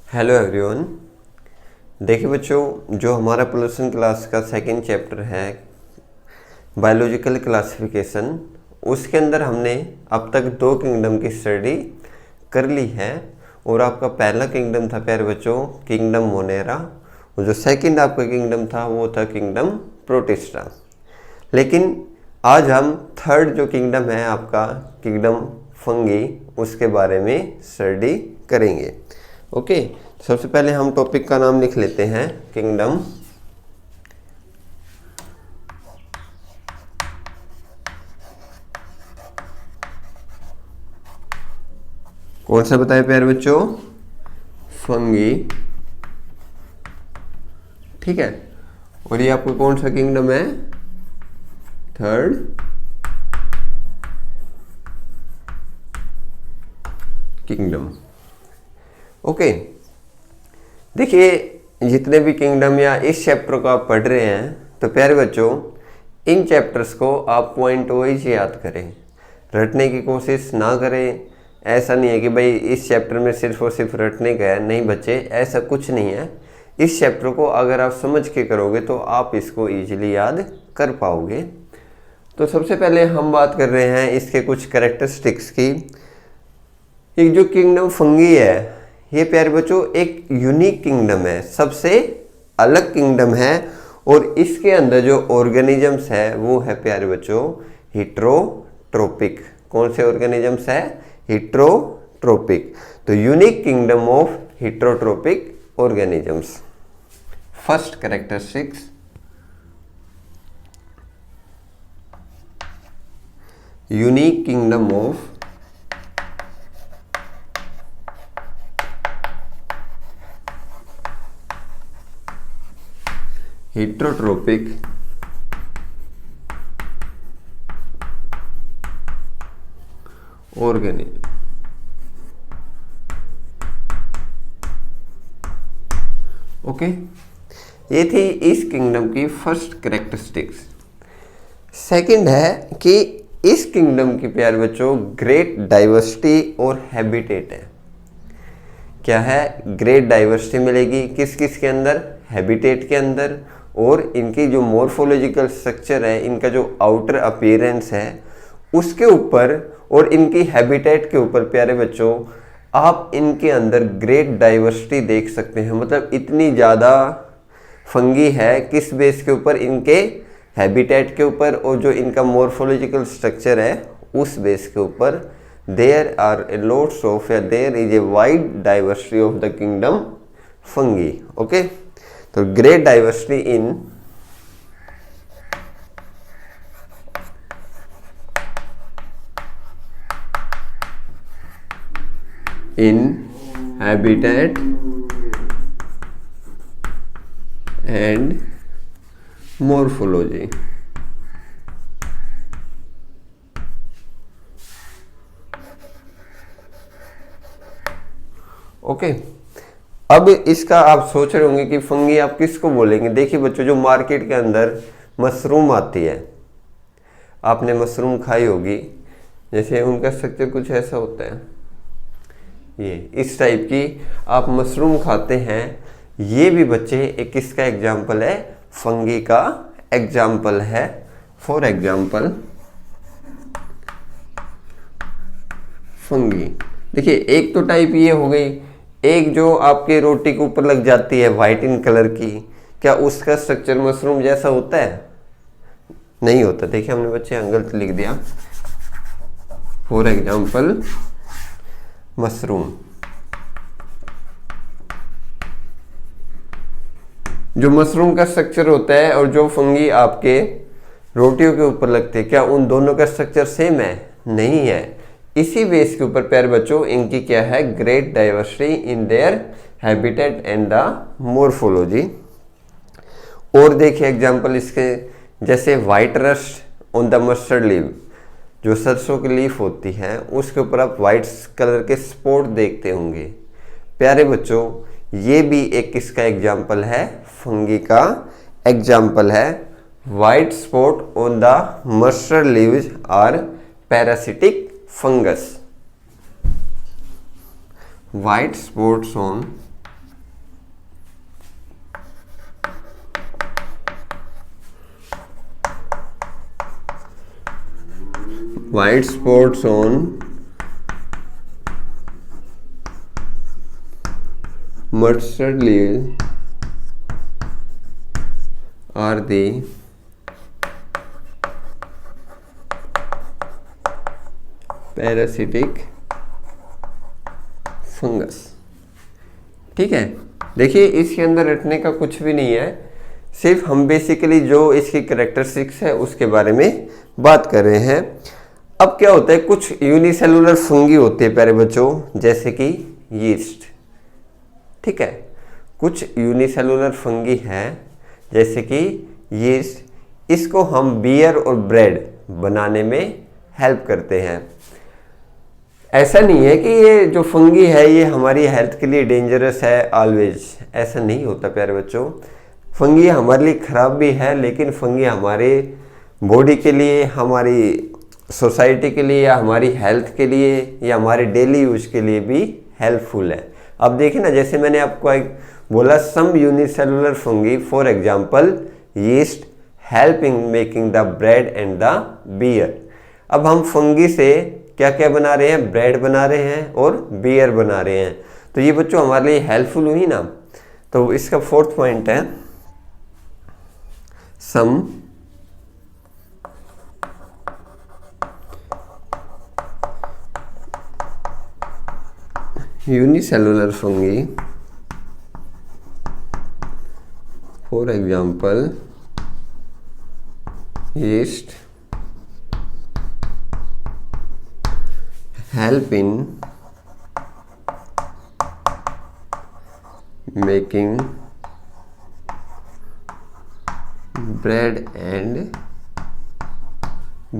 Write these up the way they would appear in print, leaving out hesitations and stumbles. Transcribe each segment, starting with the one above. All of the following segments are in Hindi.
Hello everyone. देखिए बच्चों, जो हमारा पोल्यूशन क्लास का सेकंड चैप्टर है बायोलॉजिकल क्लासिफिकेशन, उसके अंदर हमने अब तक दो किंगडम की स्टडी कर ली है। और आपका पहला किंगडम था प्यारे बच्चों किंगडम मोनेरा, और जो सेकंड आपका किंगडम था वो था किंगडम प्रोटिस्टा। लेकिन आज हम थर्ड जो किंगडम है आपका किंगडम फंगी, उसके बारे में स्टडी करेंगे। ओके, सबसे पहले हम टॉपिक का नाम लिख लेते हैं किंगडम कौन सा बताए प्यारे बच्चों, फंगी। ठीक है, और ये आपको कौन सा किंगडम है, थर्ड किंगडम। ओके, देखिए जितने भी किंगडम या इस चैप्टर को आप पढ़ रहे हैं तो प्यारे बच्चों इन चैप्टर्स को आप पॉइंट वाइज याद करें, रटने की कोशिश ना करें। ऐसा नहीं है कि भाई इस चैप्टर में सिर्फ और सिर्फ रटने का है, नहीं बच्चे, ऐसा कुछ नहीं है। इस चैप्टर को अगर आप समझ के करोगे तो आप इसको ईजिली याद कर पाओगे। तो सबसे पहले हम बात कर रहे हैं इसके कुछ कैरेक्टरिस्टिक्स की। एक जो किंगडम फंगी है ये प्यारे बच्चों एक यूनिक किंगडम है, सबसे अलग किंगडम है। और इसके अंदर जो ऑर्गेनिजम्स है वो है प्यारे बच्चों हिट्रोट्रोपिक। कौन से ऑर्गेनिजम्स है, हिट्रोट्रोपिक। तो unique kingdom of heterotrophic organisms. First characteristics, unique kingdom of heterotrophic organism। Okay, ये थी इस किंगडम की फर्स्ट कैरेक्टरिस्टिक्स। सेकंड है कि इस किंगडम की प्यारे बच्चों ग्रेट डाइवर्सिटी और हैबिटेट है। क्या है, ग्रेट डाइवर्सिटी मिलेगी किस किस के अंदर, हैबिटेट के अंदर। और इनकी जो मॉर्फोलॉजिकल स्ट्रक्चर है, इनका जो आउटर अपीयरेंस है उसके ऊपर और इनकी हैबिटेट के ऊपर प्यारे बच्चों आप इनके अंदर ग्रेट डाइवर्सिटी देख सकते हैं। मतलब इतनी ज़्यादा फंगी है किस बेस के ऊपर, इनके हैबिटेट के ऊपर, और जो इनका मॉर्फोलॉजिकल स्ट्रक्चर है उस बेस के ऊपर। There are a lots of या there is a wide diversity of the kingdom fungi. Okay, तो great diversity in habitat and morphology। Okay, अब इसका आप सोच रहे होंगे कि फंगी आप किसको बोलेंगे। देखिए बच्चों, जो मार्केट के अंदर मशरूम आती है, आपने मशरूम खाई होगी, जैसे उनका स्ट्रक्चर कुछ ऐसा होता है, ये इस टाइप की आप मशरूम खाते हैं। ये भी बच्चे एक किसका एग्जाम्पल है, फंगी का एग्जाम्पल है। फॉर एग्जाम्पल फंगी, देखिए एक तो टाइप ये हो गई, एक जो आपके रोटी के ऊपर लग जाती है वाइट इन कलर की, क्या उसका स्ट्रक्चर मशरूम जैसा होता है, नहीं होता। देखिए हमने बच्चे गलत लिख दिया। फॉर एग्जाम्पल मशरूम, जो मशरूम का स्ट्रक्चर होता है और जो फंगी आपके रोटियों के ऊपर लगते हैं, क्या उन दोनों का स्ट्रक्चर सेम है, नहीं है। इसी बेस के ऊपर प्यारे बच्चों इनकी क्या है, great diversity in their habitat and the morphology. और देखिए एग्जांपल इसके, जैसे white rust on the mustard leave, जो सरसों की लीफ होती है उसके ऊपर आप वाइट कलर के स्पॉट देखते होंगे। प्यारे बच्चों ये भी एक किसका एग्जाम्पल है, फंगी का एग्जाम्पल है। White spot on the mustard leaves are parasitic fungus. white spots on white spots on mustard leaves are the parasitic fungus। ठीक है, देखिए इसके अंदर रटने का कुछ भी नहीं है, सिर्फ हम बेसिकली जो इसकी कैरेक्टरिस्टिक्स है उसके बारे में बात कर रहे हैं। अब क्या होता है, कुछ यूनिसेलुलर फंगी होते हैं प्यारे बच्चों, जैसे कि यीस्ट। ठीक है, कुछ यूनिसेलुलर फंगी है जैसे कि यीस्ट, इसको हम बियर और ब्रेड बनाने में हेल्प करते हैं। ऐसा नहीं है कि ये जो फंगी है ये हमारी हेल्थ के लिए डेंजरस है ऑलवेज, ऐसा नहीं होता प्यारे बच्चों। फंगी हमारे लिए ख़राब भी है, लेकिन फंगी हमारे बॉडी के लिए, हमारी सोसाइटी के लिए, या हमारी हेल्थ के लिए, या हमारे डेली यूज के लिए भी हेल्पफुल है। अब देखिए ना, जैसे मैंने आपको एक बोला, some unicellular fungi for example yeast help in making the bread and the beer. अब हम फंगी से क्या क्या बना रहे हैं, ब्रेड बना रहे हैं और बियर बना रहे हैं, तो ये बच्चों हमारे लिए हेल्पफुल हुई ना। तो इसका फोर्थ पॉइंट है, सम unicellular fungi, for example yeast, help in making bread and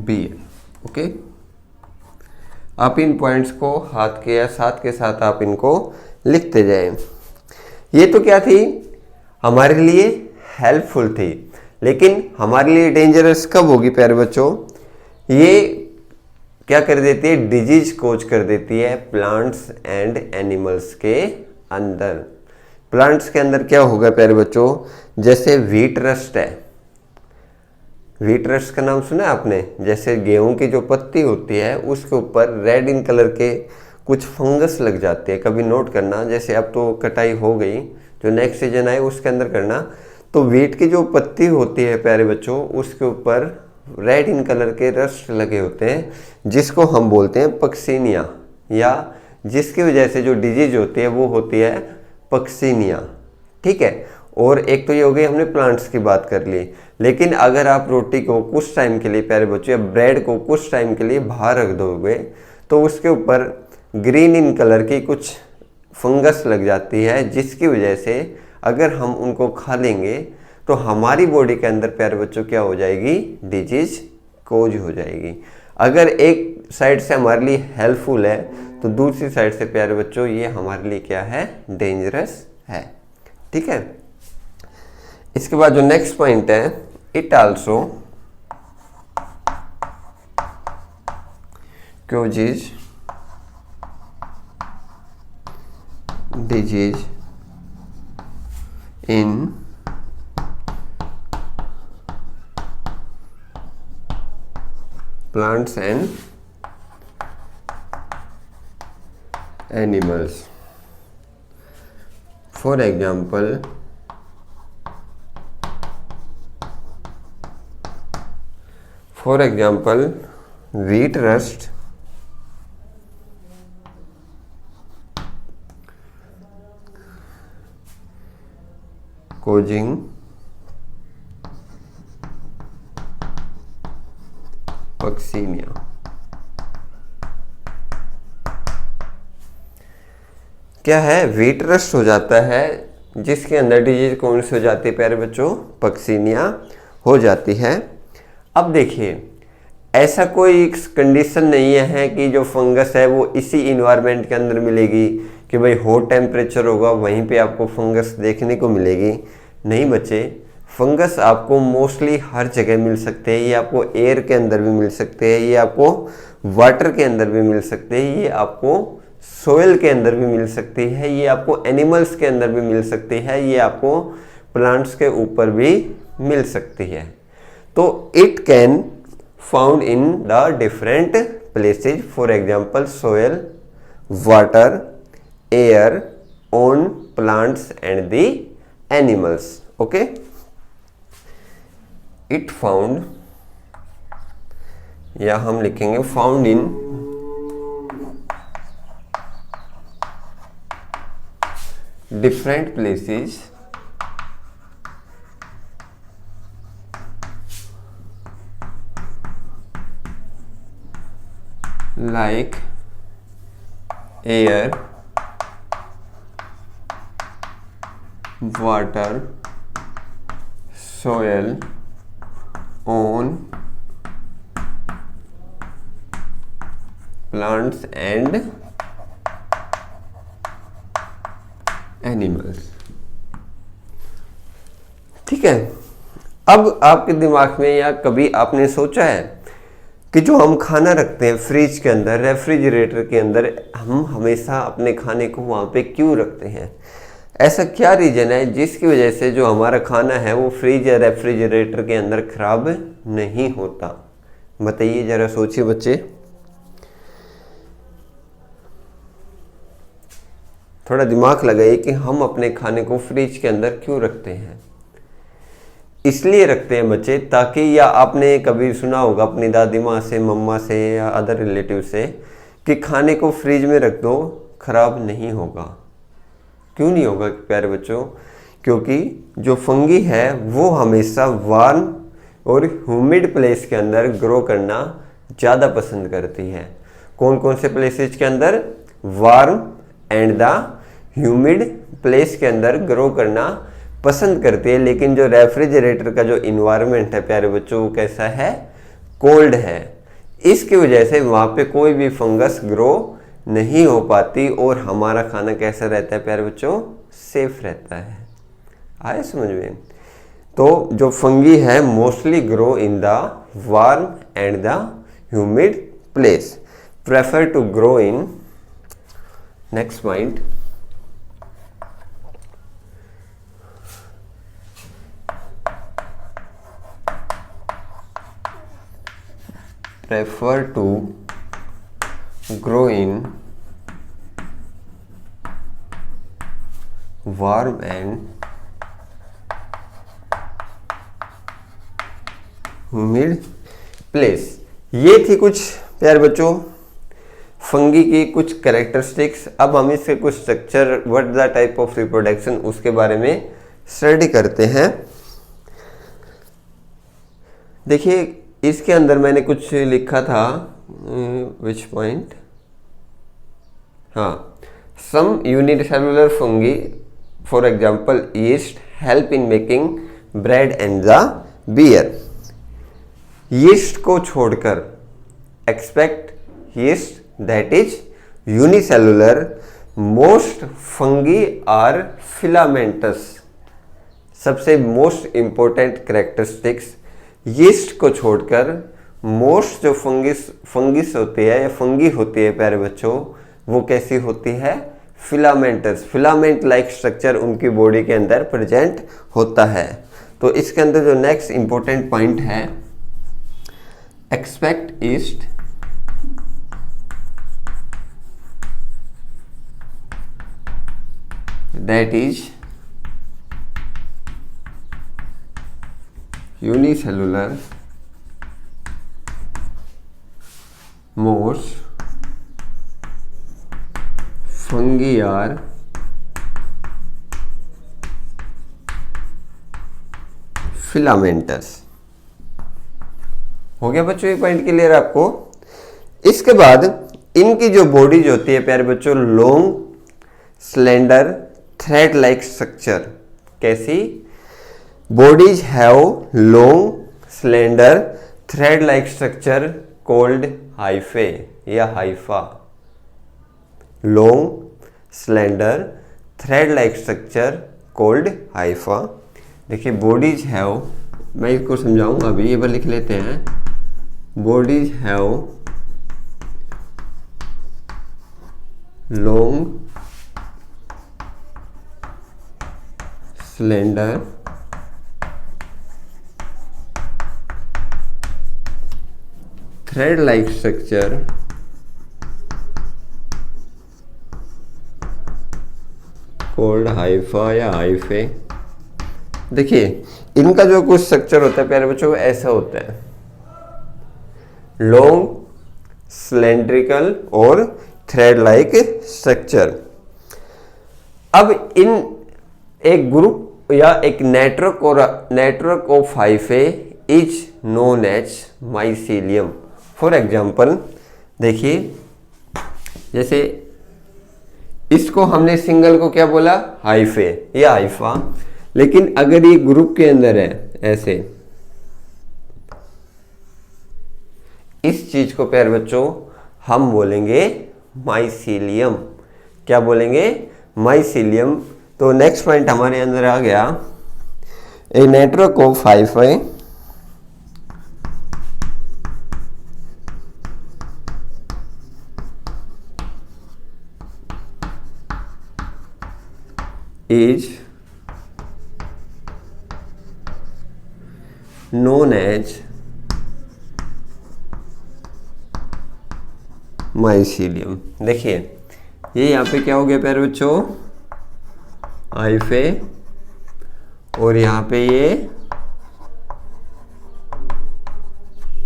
beer। Okay, आप इन पॉइंट्स को हाथ के या साथ के साथ आप इनको लिखते जाएं। ये तो क्या थी, हमारे लिए हेल्पफुल थी, लेकिन हमारे लिए डेंजरस कब होगी प्यारे बच्चों, ये क्या कर देती है, डिजीज कोज कर देती है प्लांट्स एंड एनिमल्स के अंदर। प्लांट्स के अंदर क्या होगा प्यारे बच्चों, जैसे व्हीट रस्ट है, व्हीट रस्ट का नाम सुना है आपने, जैसे गेहूं की जो पत्ती होती है उसके ऊपर रेड इन कलर के कुछ फंगस लग जाते हैं, कभी नोट करना। जैसे अब तो कटाई हो गई, जो नेक्स्ट सीजन आए उसके अंदर करना, तो व्हीट की जो पत्ती होती है प्यारे बच्चों उसके ऊपर रेड इन कलर के रस्ट लगे होते हैं, जिसको हम बोलते हैं पक्सीनिया, या जिसकी वजह से जो डिजीज होती है वो होती है पक्सीनिया। ठीक है, और एक तो ये हो गई, हमने प्लांट्स की बात कर ली। लेकिन अगर आप रोटी को कुछ टाइम के लिए प्यारे बच्चों, या ब्रेड को कुछ टाइम के लिए बाहर रख दोगे, तो उसके ऊपर ग्रीन इन कलर की कुछ फंगस लग जाती है, जिसकी वजह से अगर हम उनको खा लेंगे तो हमारी बॉडी के अंदर प्यारे बच्चों क्या हो जाएगी, डिजीज कोज हो जाएगी। अगर एक साइड से हमारे लिए हेल्पफुल है, तो दूसरी साइड से प्यारे बच्चों ये हमारे लिए क्या है, डेंजरस है। ठीक है, इसके बाद जो नेक्स्ट पॉइंट है, it also causes disease in plants and animals। For example, wheat rust causing Puccinia. क्या है, व्हीट रस्ट हो जाता है, जिसके अंदर डिजीज कौन सी हो जाती है प्यारे बच्चों, पक्सीनिया हो जाती है। अब देखिए, ऐसा कोई कंडीशन नहीं है कि जो फंगस है वो इसी इन्वायरमेंट के अंदर मिलेगी, कि भाई हॉट टेम्परेचर होगा वहीं पे आपको फंगस देखने को मिलेगी। नहीं बच्चे, फंगस आपको मोस्टली हर जगह मिल सकते हैं। ये आपको एयर के अंदर भी मिल सकते हैं, ये आपको वाटर के अंदर भी मिल सकते हैं, ये आपको सोयल के अंदर भी मिल सकती है, ये आपको एनिमल्स के अंदर भी मिल सकती है, ये आपको प्लांट्स के ऊपर भी मिल सकती है। तो it can found in the different places, for example soil, water, air, on plants and the animals. Okay, it found, या हम लिखेंगे found in different places like air, water, soil, on plants and animals. ठीक है, अब आपके दिमाग में या कभी आपने सोचा है कि जो हम खाना रखते हैं फ्रिज के अंदर, रेफ्रिजरेटर के अंदर, हम हमेशा अपने खाने को वहाँ पे क्यों रखते हैं? ऐसा क्या रीज़न है जिसकी वजह से जो हमारा खाना है वो फ्रिज या रेफ्रिजरेटर के अंदर खराब नहीं होता? बताइए ज़रा, सोचिए बच्चे, थोड़ा दिमाग लगाइए कि हम अपने खाने को फ्रिज के अंदर क्यों रखते हैं? इसलिए रखते हैं बच्चे, ताकि, या आपने कभी सुना होगा अपनी दादी माँ से, मम्मा से या अदर रिलेटिव से कि खाने को फ्रिज में रख दो खराब नहीं होगा। क्यों नहीं होगा प्यारे बच्चों? क्योंकि जो फंगी है वो हमेशा वार्म और ह्यूमिड प्लेस के अंदर ग्रो करना ज़्यादा पसंद करती है। कौन कौन से प्लेसेस के अंदर? Warm and the humid place के अंदर ग्रो करना पसंद करती है। लेकिन जो रेफ्रिजरेटर का जो इन्वायरमेंट है प्यारे बच्चों वो कैसा है? कोल्ड है। इसकी वजह से वहाँ पे कोई भी फंगस ग्रो नहीं हो पाती और हमारा खाना कैसा रहता है प्यारे बच्चों? सेफ रहता है। आए समझ में? तो जो फंगी है mostly grow in the warm and the humid place, prefer to grow in, next point, prefer to grow in warm and humid place। ये थी कुछ प्यारे बच्चों फंगी की कुछ कैरेक्टरिस्टिक्स। अब हम इसके कुछ structure, what the type of reproduction, उसके बारे में स्टडी करते हैं। देखिए इसके अंदर मैंने कुछ लिखा था, विच पॉइंट, हाँ, some unicellular fungi for example yeast help in making bread and the beer. Yeast को छोड़कर, expect yeast that is unicellular, most fungi are filamentous. सबसे मोस्ट इंपॉर्टेंट कैरेक्टरिस्टिक्स, यीस्ट को छोड़कर मोस्ट जो फंगिस होती है या फंगी होती है प्यारे बच्चों, वो कैसी होती है? फिलामेंटस। फिलामेंट लाइक स्ट्रक्चर उनकी बॉडी के अंदर प्रेजेंट होता है। तो इसके अंदर जो नेक्स्ट इंपॉर्टेंट पॉइंट है, expect yeast that is unicellular, most fungi are filamentous। हो गया बच्चों ये पॉइंट क्लियर आपको? इसके बाद इनकी जो बॉडी जो होती है प्यारे बच्चों, long slender thread like structure. कैसी? Bodies have long, slender, thread-like structure called hyphae या hypha। Long, slender, thread-like structure called hypha। देखिए bodies have, मैं इसको समझाऊंगा अभी, ये बार लिख लेते हैं। Bodies have long, slender, thread like structure cold Haifa या हाइफे। देखिए इनका जो कुछ स्ट्रक्चर होता है प्यारे बच्चों ऐसा होता है, लॉन्ग, सिलेंड्रिकल और थ्रेड लाइक स्ट्रक्चर। अब इन एक ग्रुप या एक नेटवर्क और network of hyphae is known as mycelium. For example देखिए, जैसे इसको हमने सिंगल को क्या बोला, हाइफे या हाइफा, लेकिन अगर ये ग्रुप के अंदर है ऐसे, इस चीज को प्यारे बच्चों हम बोलेंगे माइसीलियम। क्या बोलेंगे, माइसीलियम। तो नेक्स्ट पॉइंट हमारे अंदर आ गया, a network of hyphae is known as mycelium. देखिए ये यहाँ पे क्या हो गया प्यारे बच्चों, हाइफे, और यहाँ पे ये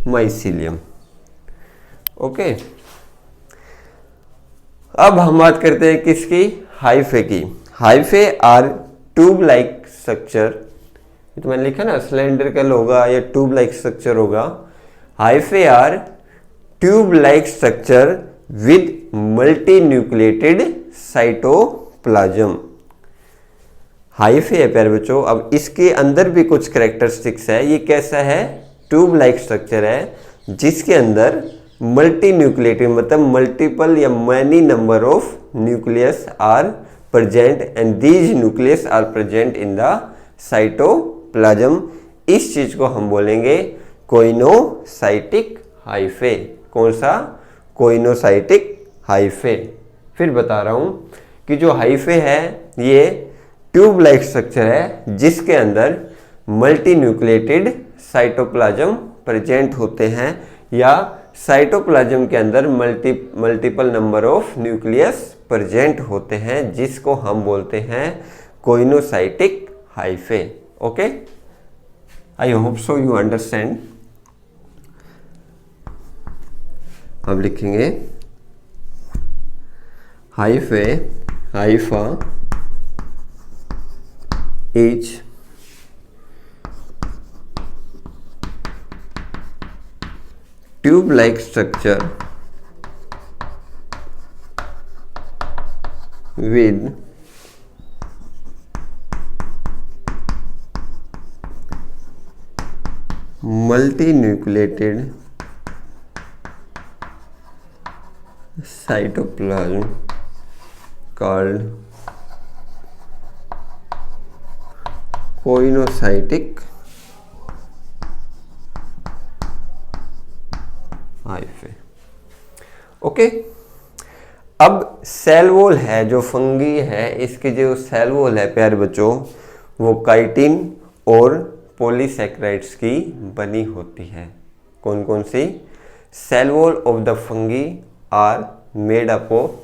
माइसीलियम। ओके, अब हम बात करते हैं किसकी, हाइफे की। Hyphae are tube like structure, तो मैंने लिखा ना सिलेंड्रिकल होगा या ट्यूब लाइक स्ट्रक्चर होगा। Hyphae are tube like structure with multi nucleated cytoplasm. Hyphae है प्यारे बच्चों, अब इसके अंदर भी कुछ कैरेक्टरिस्टिक्स है। ये कैसा है, ट्यूब लाइक स्ट्रक्चर है जिसके अंदर मल्टी न्यूक्लिएटेड मतलब मल्टीपल या many number of nucleus are present and these nucleus are present in the cytoplasm. इस चीज को हम बोलेंगे कोइनोसाइटिक हाइफे। कौन सा, कोइनोसाइटिक हाइफे। फिर बता रहा हूं कि जो हाइफे है ये ट्यूब लाइक स्ट्रक्चर है जिसके अंदर मल्टी न्यूक्लिएटेड साइटोप्लाज्म प्रेजेंट होते हैं, या साइटोप्लाज्म के अंदर multiple number of nucleus present होते हैं, जिसको हम बोलते हैं coenocytic hyphae. Okay, I hope so you understand. अब लिखेंगे hyphae, hypha is tube like structure with multinucleated cytoplasm called coenocytic hyphae. Okay, अब सेल वॉल है जो फंगी है, इसके जो सेल वॉल है प्यारे बच्चों वो काइटिन और पॉलीसैकेराइड्स की बनी होती है। कौन कौन सी, cell wall of the fungi are made up of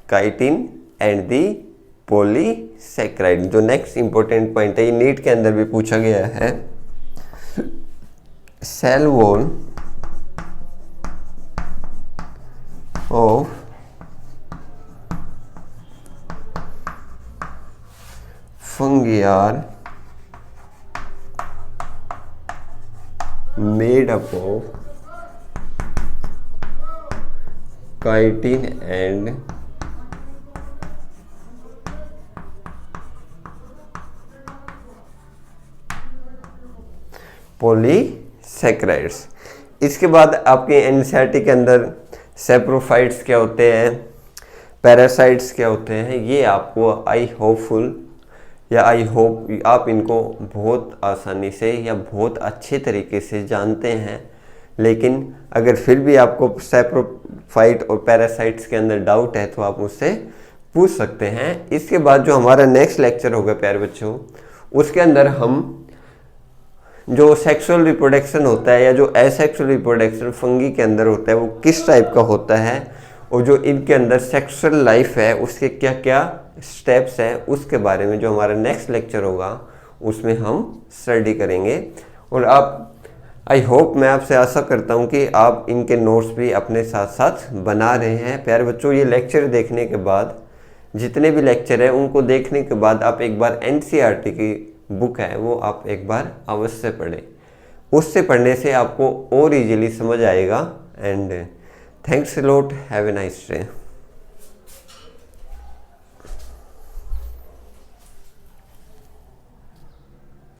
chitin and the polysaccharide. जो नेक्स्ट इंपॉर्टेंट पॉइंट है, ये नीट के अंदर भी पूछा गया है, cell wall of fungi are made up of chitin and polysaccharides. इसके बाद आपके एनसीईआरटी के अंदर सैप्रोफाइट्स क्या होते हैं, पैरासाइट्स क्या होते हैं, ये आपको आई होप आप इनको बहुत आसानी से या बहुत अच्छे तरीके से जानते हैं। लेकिन अगर फिर भी आपको सैप्रोफाइट और पैरासाइट्स के अंदर डाउट है तो आप मुझसे पूछ सकते हैं। इसके बाद जो हमारा नेक्स्ट लेक्चर होगा प्यारे बच्चों, उसके अंदर हम जो सेक्सुअल रिप्रोडक्शन होता है या जो एसेक्सुअल रिप्रोडक्शन फंगी के अंदर होता है वो किस टाइप का होता है, और जो इनके अंदर सेक्सुअल लाइफ है उसके क्या क्या स्टेप्स हैं, उसके बारे में जो हमारा नेक्स्ट लेक्चर होगा उसमें हम स्टडी करेंगे। और आप आई होप, मैं आपसे आशा करता हूँ कि आप इनके नोट्स भी अपने साथ साथ बना रहे हैं। प्यारे बच्चों, ये लेक्चर देखने के बाद, जितने भी लेक्चर हैं उनको देखने के बाद आप एक बार एनसीईआरटी की बुक है वो आप एक बार अवश्य पढ़ें। उससे पढ़ने से आपको और इजीली समझ आएगा। And thanks a lot, have a nice day.